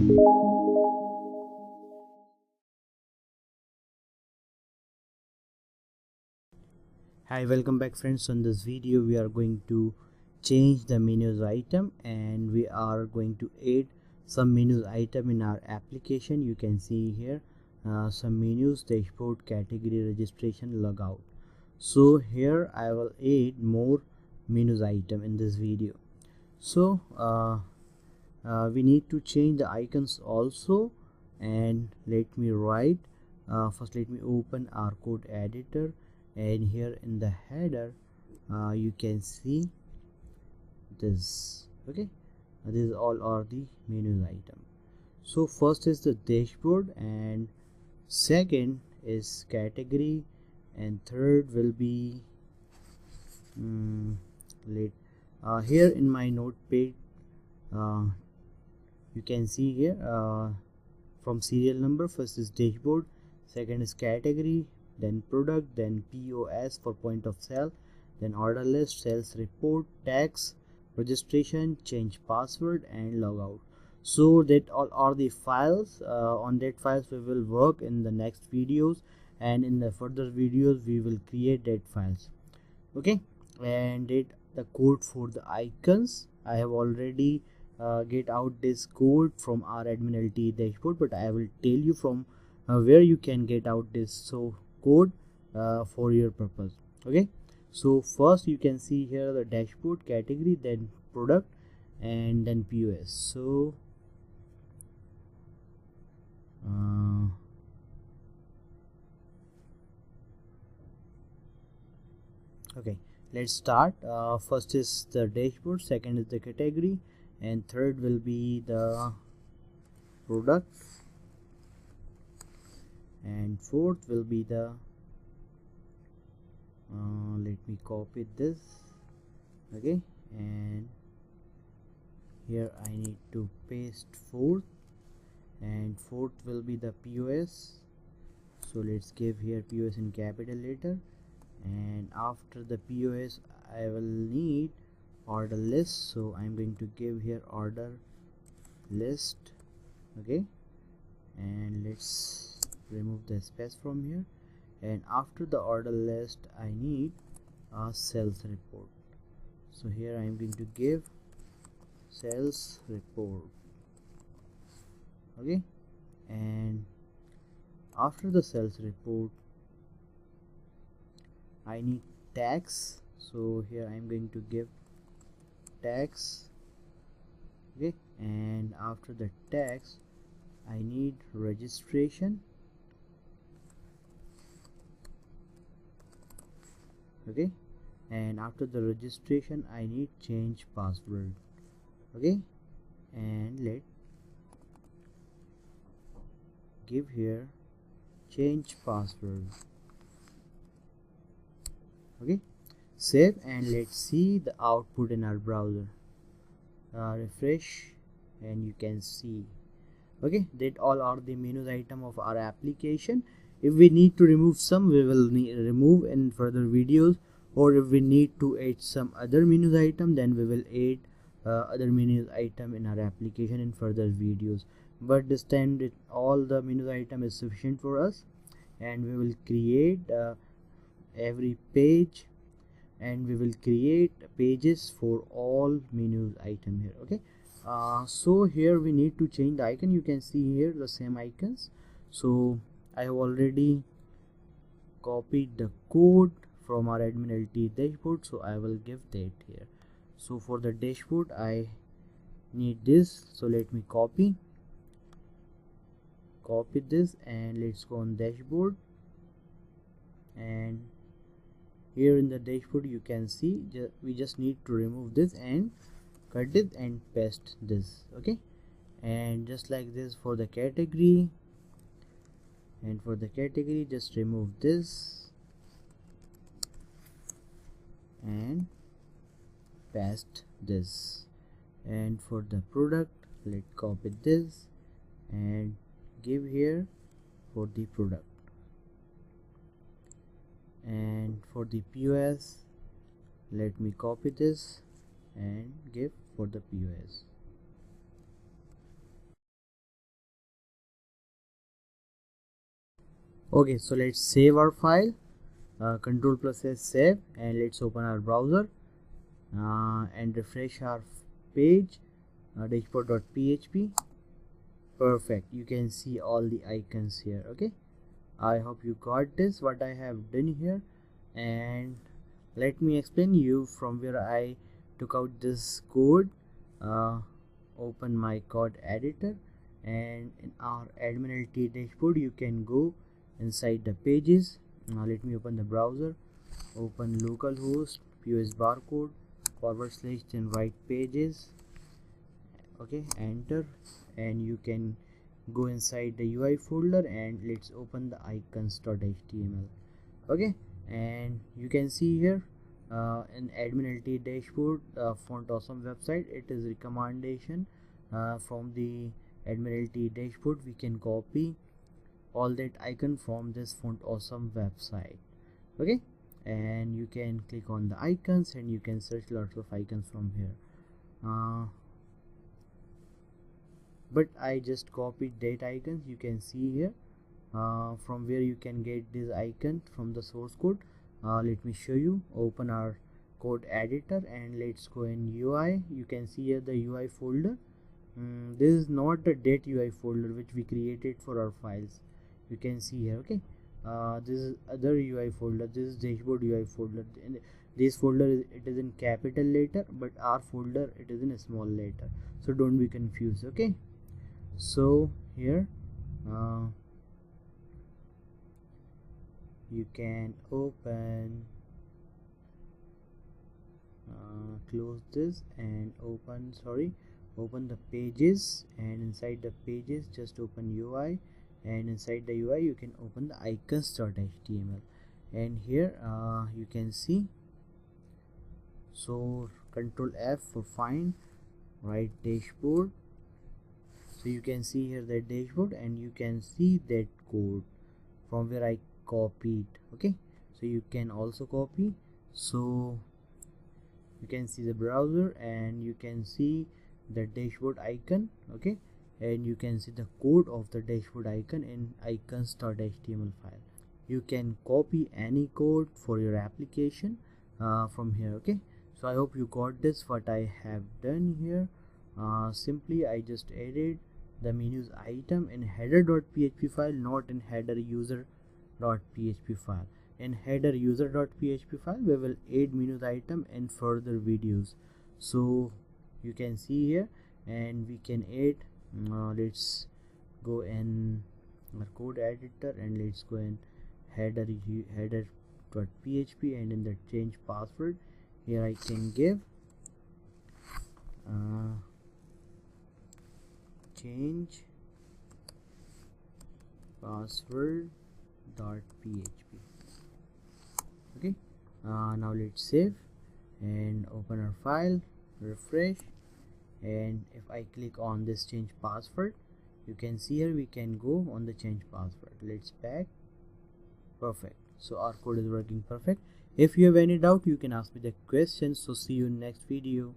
Hi, welcome back friends. So in this video we are going to change the menus item and we are going to add some menus item in our application. You can see here some menus: dashboard, category, registration, logout. So here I will add more menus item in this video. So we need to change the icons also, and let me write. First let me open our code editor, and here in the header you can see this. Okay, these all are the menus item. So first is the dashboard, and second is category, and third will be here in my notepad you can see here from serial number. First is dashboard, second is category, then product, then POS for point of sale, then order list, sales report, tax, registration, change password, and logout. So that all are the files. On that files we will work in the next videos, and in the further videos we will create that files. Okay, and the code for the icons, I have already get out this code from our admin L28 dashboard, but I will tell you from where you can get out this code for your purpose. Okay, so first you can see here the dashboard, category, then product, and then POS. So okay, let's start. First is the dashboard, second is the category, and third will be the product, and fourth will be the let me copy this. Okay, and here I need to paste fourth, and fourth will be the POS. So let's give here POS in capital letter, and after the POS I will need order list, so I'm going to give here order list. Okay, and let's remove the space from here, and after the order list I need a sales report. So here I'm going to give sales report. Okay, and after the sales report I need tax, so here I'm going to give tax. Okay, and after the tax I need registration. Okay, and after the registration I need change password. Okay, and let give here change password. Okay, save, and let's see the output in our browser. Refresh, and you can see. Okay, that all are the menus item of our application. If we need to remove some, we will remove in further videos, or if we need to add some other menus item, then we will add other menus item in our application in further videos. But this time all the menus item is sufficient for us, and we will create every page, and we will create pages for all menus item here. Okay, so here we need to change the icon. You can see here the same icons. So I have already copied the code from our admin L28 dashboard, so I will give that here. So for the dashboard I need this, so let me copy this, and let's go on dashboard, and here in the dashboard you can see we just need to remove this and cut it and paste this. Okay, and just like this for the category, and for the category just remove this and paste this, and for the product let's copy this and give here for the product, and for the POS let me copy this and give for the POS. Okay, so let's save our file. Control plus S, save, and let's open our browser and refresh our page, dashboard.php. Perfect, you can see all the icons here. Okay, I hope you got this what I have done here, and let me explain you from where I took out this code. Open my code editor, and in our admin LT dashboard you can go inside the pages. Now let me open the browser, open localhost POS barcode / then write pages. Okay, enter, and you can go inside the UI folder and let's open the icons.html. Okay, and you can see here in admin LT dashboard, font awesome website, it is recommendation from the admin LT dashboard. We can copy all that icon from this font awesome website. Okay, and you can click on the icons and you can search lots of icons from here, but I just copied that icons. You can see here from where you can get this icon from the source code. Let me show you. Open our code editor and let's go in UI. You can see here the UI folder. This is not the .dat UI folder which we created for our files. You can see here. Okay, this is other UI folder. This is dashboard UI folder. In this folder it is in capital letter, but our folder it is in a small letter, so don't be confused. Okay, so here you can open close this and open the pages, and inside the pages just open UI, and inside the UI you can open the icons.html, and here you can see, so Control F for find, write dashboard. So you can see here the dashboard and you can see that code from where I copied. Okay, so you can also copy. So you can see the browser and you can see the dashboard icon. Okay, and you can see the code of the dashboard icon in icons.html file. You can copy any code for your application from here. Okay, so I hope you got this what I have done here. Simply I just added the menus item in header.php file, not in header user.php file. In header user.php file we will add menus item in further videos. So you can see here, and we can add, let's go in our code editor and let's go in header.php, and in the change password here I can give change password.php. Okay, now let's save and open our file, refresh, and if I click on this change password, you can see here we can go on the change password. Let's back. Perfect, so our code is working perfect. If you have any doubt you can ask me the question. So see you in next video.